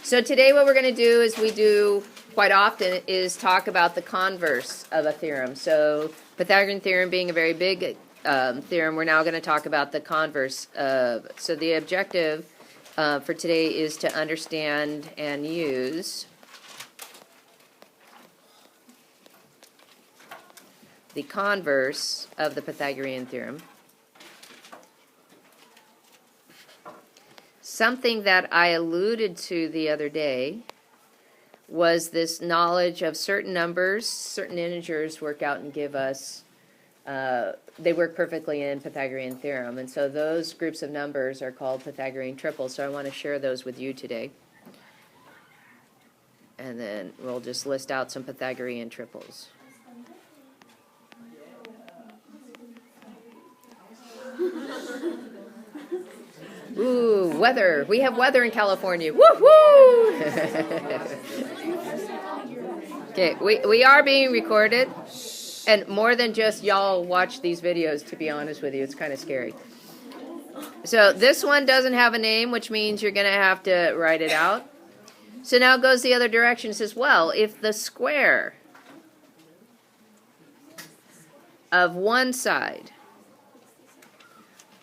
So today what we're going to do, as we do quite often, is talk about the converse of a theorem. So Pythagorean theorem being a very big theorem, we're now going to talk about the converse. So the objective for today is to understand and use the converse of the Pythagorean theorem. Something that I alluded to the other day was this knowledge of certain numbers, certain integers work out and give us, they work perfectly in Pythagorean theorem. And so those groups of numbers are called Pythagorean triples. So I want to share those with you today. And then we'll just list out some Pythagorean triples. Ooh, weather. We have weather in California. Woo-hoo! Okay, we are being recorded. And more than just y'all watch these videos, to be honest with you. It's kind of scary. So this one doesn't have a name, which means you're going to have to write it out. So now it goes the other direction. It says, well, if the square of one side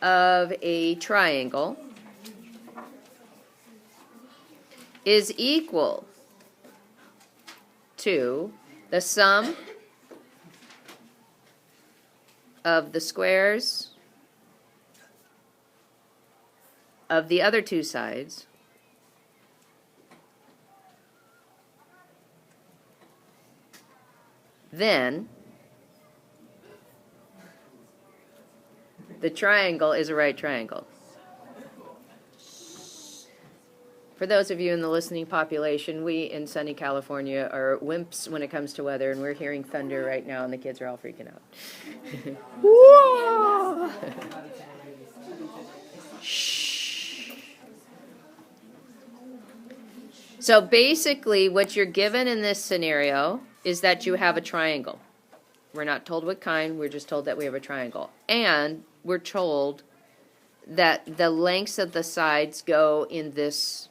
of a triangle is equal to the sum of the squares of the other two sides, then the triangle is a right triangle. For those of you in the listening population, we in sunny California are wimps when it comes to weather, and we're hearing thunder right now, and the kids are all freaking out. Shh. So basically, what you're given in this scenario is that you have a triangle. We're not told what kind, we're just told that we have a triangle. And we're told that the lengths of the sides go in this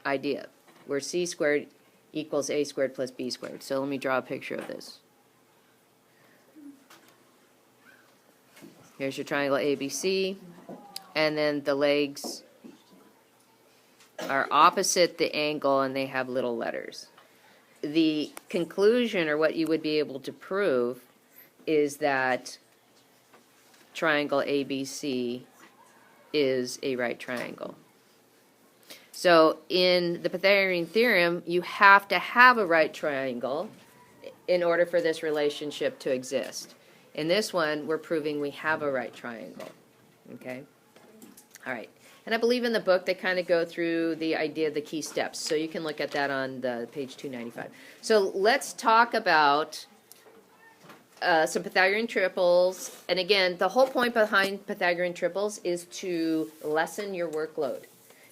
idea, where c squared equals a squared plus b squared. So let me draw a picture of this. Here's your triangle ABC, and then the legs are opposite the angle and they have little letters. The conclusion, or what you would be able to prove, is that triangle ABC is a right triangle. So in the Pythagorean theorem, you have to have a right triangle in order for this relationship to exist. In this one, we're proving we have a right triangle. Okay? All right. And I believe in the book they kind of go through the idea of the key steps. So you can look at that on the page 295. So let's talk about some Pythagorean triples. And again, the whole point behind Pythagorean triples is to lessen your workload.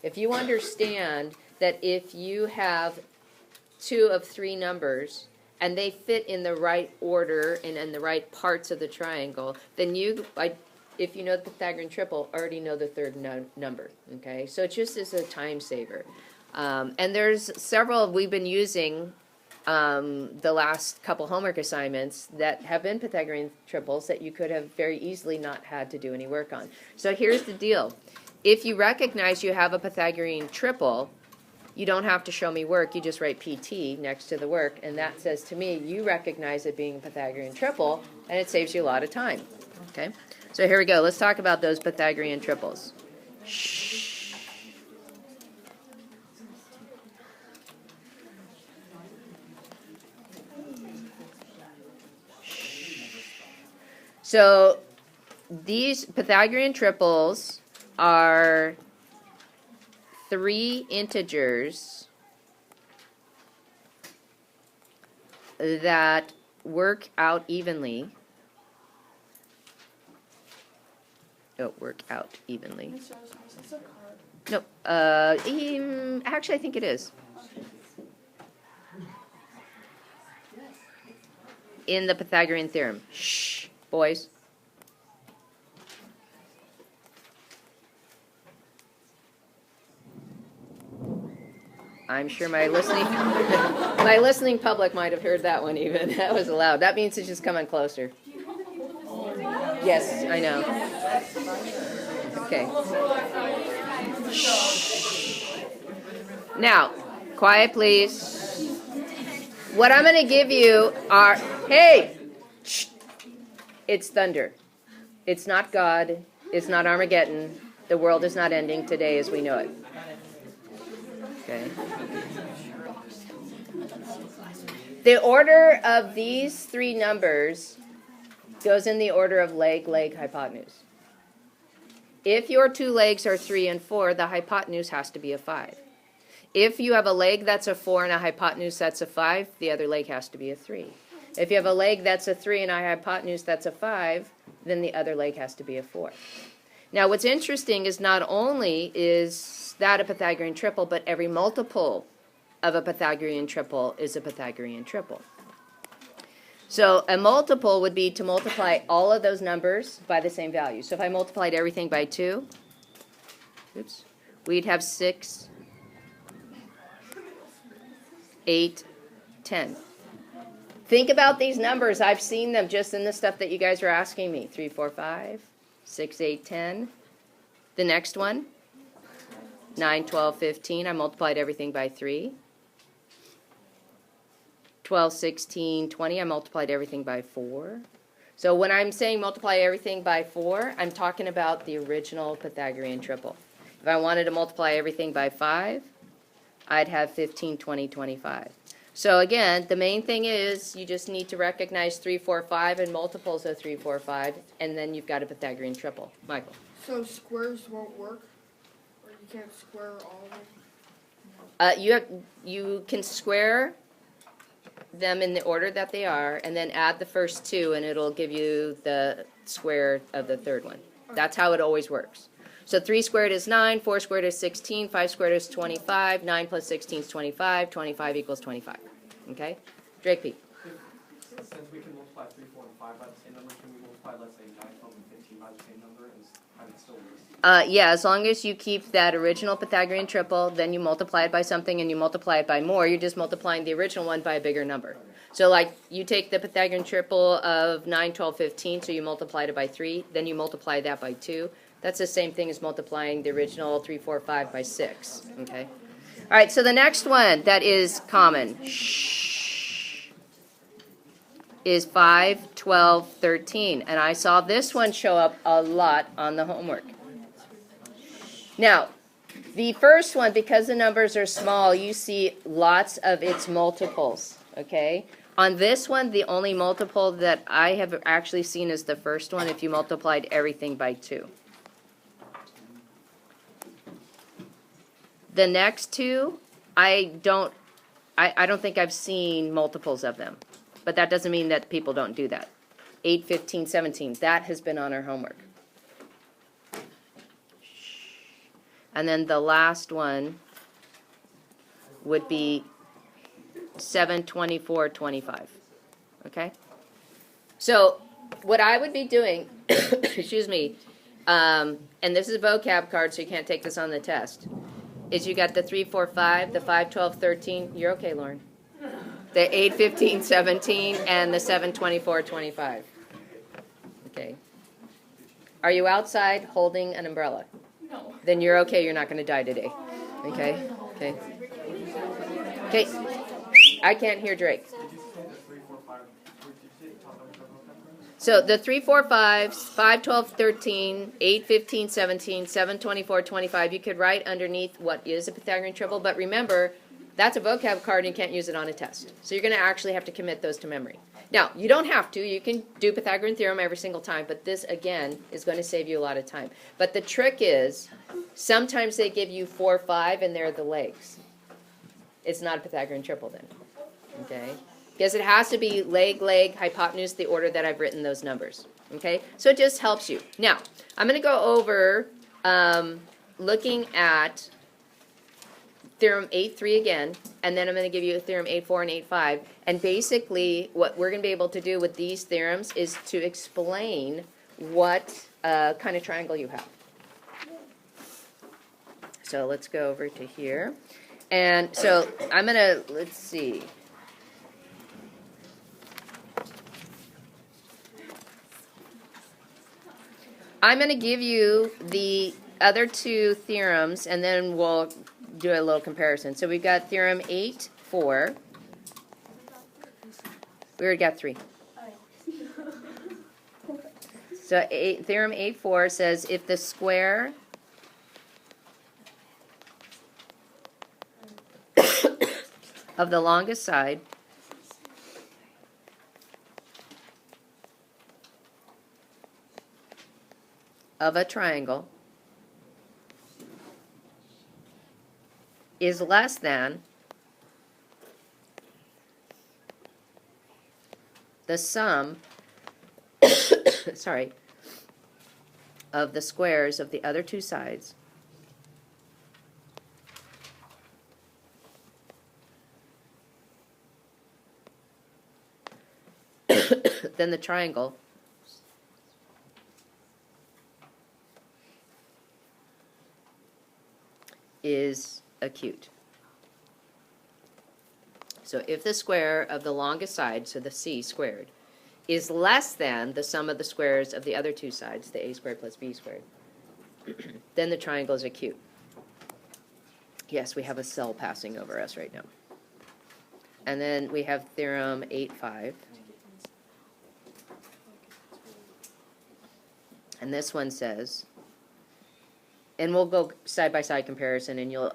If you understand that if you have two of three numbers and they fit in the right order and in the right parts of the triangle, then you, if you know the Pythagorean triple, already know the third number. Okay, so it just is a time saver. And there's several we've been using the last couple homework assignments that have been Pythagorean triples that you could have very easily not had to do any work on. So here's the deal. If you recognize you have a Pythagorean triple, you don't have to show me work. You just write PT next to the work, and that says to me you recognize it being a Pythagorean triple, and it saves you a lot of time. Okay? So here we go. Let's talk about those Pythagorean triples. Shh. So these Pythagorean triples are three integers that work out evenly. Work out evenly. No, actually I think it is. In the Pythagorean theorem. Shh, boys. I'm sure my listening my listening public might have heard that one even. That was loud. That means it's just coming closer. Yes, I know. Okay. Shh. Now, quiet please. What I'm going to give you are, hey, shh. It's thunder. It's not God. It's not Armageddon. The world is not ending today as we know it. Okay. The order of these three numbers goes in the order of leg, leg, hypotenuse. If your two legs are 3 and 4, the hypotenuse has to be a 5. If you have a leg that's a 4 and a hypotenuse that's a 5, the other leg has to be a 3. If you have a leg that's a 3 and a hypotenuse that's a 5, then the other leg has to be a 4. Now, what's interesting is not only is that a Pythagorean triple, but every multiple of a Pythagorean triple is a Pythagorean triple. So a multiple would be to multiply all of those numbers by the same value. So if I multiplied everything by 2, we'd have 6, 8, 10. Think about these numbers. I've seen them just in the stuff that you guys are asking me. 3, 4, 5, 6, 8, 10. The next one, 9, 12, 15. I multiplied everything by 3. 12, 16, 20. I multiplied everything by 4. So when I'm saying multiply everything by 4, I'm talking about the original Pythagorean triple. If I wanted to multiply everything by 5, I'd have 15, 20, 25. So again, the main thing is you just need to recognize 3, 4, 5 and multiples of 3, 4, 5, and then you've got a Pythagorean triple. Michael? So squares won't work? Or you can't square all of them? You can square them in the order that they are, and then add the first two, and it'll give you the square of the third one. That's how it always works. So 3 squared is 9, 4 squared is 16, 5 squared is 25, 9 plus 16 is 25, 25 equals 25. Okay? Drake P. Since we can multiply 3, 4, and 5 by the same number, can we multiply, let's say, 9, 12, and 15 by the same number, and have it still work? Yeah, as long as you keep that original Pythagorean triple, then you multiply it by something and you multiply it by more, you're just multiplying the original one by a bigger number. So like you take the Pythagorean triple of 9, 12, 15, so you multiply it by 3, then you multiply that by 2. That's the same thing as multiplying the original 3, 4, 5 by 6. Okay? All right, so the next one that is common is 5, 12, 13. And I saw this one show up a lot on the homework. Now, the first one, because the numbers are small, you see lots of its multiples, okay? On this one, the only multiple that I have actually seen is the first one if you multiplied everything by 2. The next two, I don't think I've seen multiples of them. But that doesn't mean that people don't do that. 8, 15, 17, that has been on our homework. And then the last one would be 7, 24, 25. Okay? So what I would be doing, excuse me, and this is a vocab card, so you can't take this on the test, is you got the 3, 4, 5, the 5, 12, 13. You're okay, Lauren. The 8, 15, 17, and the 7, 24, 25. Okay. Are you outside holding an umbrella? No. Then you're okay. You're not going to die today. Okay? Okay. Okay. I can't hear Drake. So the 3, 4, 5, 5, 12, 13, 8, 15, 17, 7, 24, 25, you could write underneath what is a Pythagorean triple, but remember, that's a vocab card and you can't use it on a test. So you're going to actually have to commit those to memory. Now, you don't have to. You can do Pythagorean Theorem every single time, but this, again, is going to save you a lot of time. But the trick is, sometimes they give you 4, 5, and they're the legs. It's not a Pythagorean triple then. Okay? Because it has to be leg, leg, hypotenuse, the order that I've written those numbers. Okay? So it just helps you. Now, I'm going to go over looking at Theorem 8.3 again, and then I'm going to give you a Theorem 8.4 and 8.5. And basically, what we're going to be able to do with these theorems is to explain what kind of triangle you have. So let's go over to here. And so I'm going to, let's see. I'm going to give you the other two theorems, and then we'll do a little comparison. So we've got theorem 8.4. We already got 3. So theorem 8.4 says if the square of the longest side of a triangle is less than the sum sorry, of the squares of the other two sides, then the triangle is acute. So if the square of the longest side, so the c squared, is less than the sum of the squares of the other two sides, the a squared plus b squared, then the triangle is acute. Yes, we have a cell passing over us right now. And then we have theorem 8.5. And this one says, and we'll go side-by-side comparison and you'll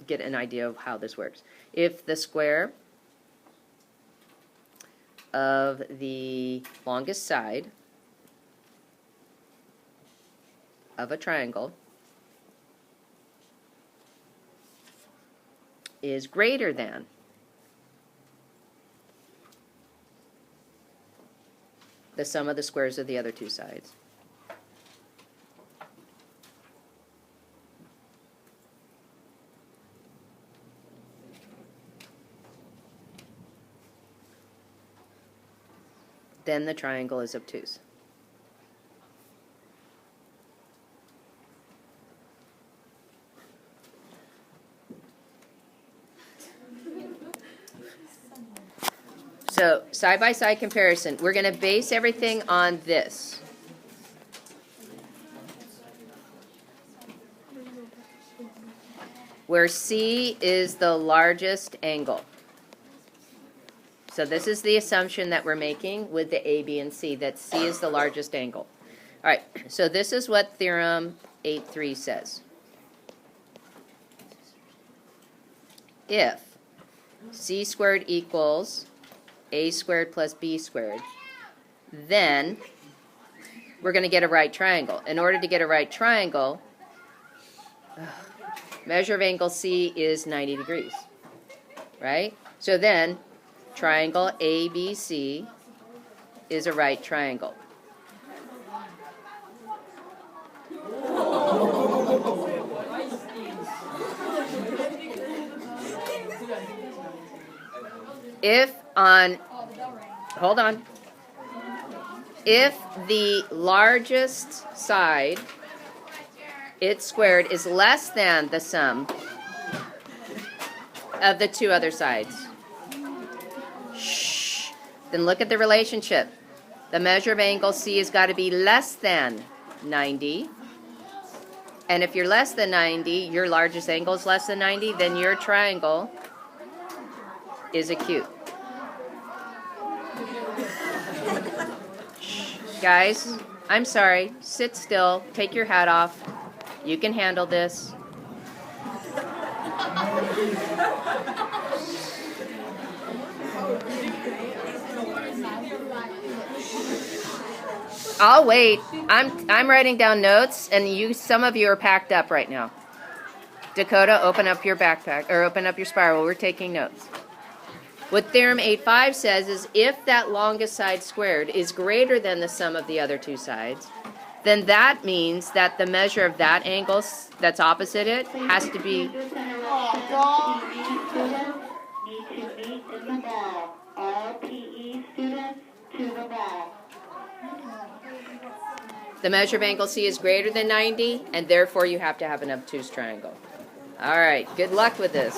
get an idea of how this works. If the square of the longest side of a triangle is greater than the sum of the squares of the other two sides, then the triangle is obtuse. So, side-by-side comparison. We're going to base everything on this. Where C is the largest angle. So this is the assumption that we're making with the A, B, and C, that C is the largest angle. All right, so this is what theorem 8.3 says. If C squared equals A squared plus B squared, then we're going to get a right triangle. In order to get a right triangle, measure of angle C is 90 degrees, right? So then, triangle ABC is a right triangle. If on, hold on, if the largest side, its squared, is less than the sum of the two other sides, then look at the relationship. The measure of angle C has got to be less than 90. And if you're less than 90, your largest angle is less than 90, then your triangle is acute. Guys, I'm sorry. Sit still. Take your hat off. You can handle this. I'll wait. I'm writing down notes, and some of you are packed up right now. Dakota, open up your backpack, or open up your spiral. We're taking notes. What theorem 8.5 says is if that longest side squared is greater than the sum of the other two sides, then that means that the measure of that angle that's opposite it has to be... The measure of angle C is greater than 90, and therefore you have to have an obtuse triangle. All right, good luck with this.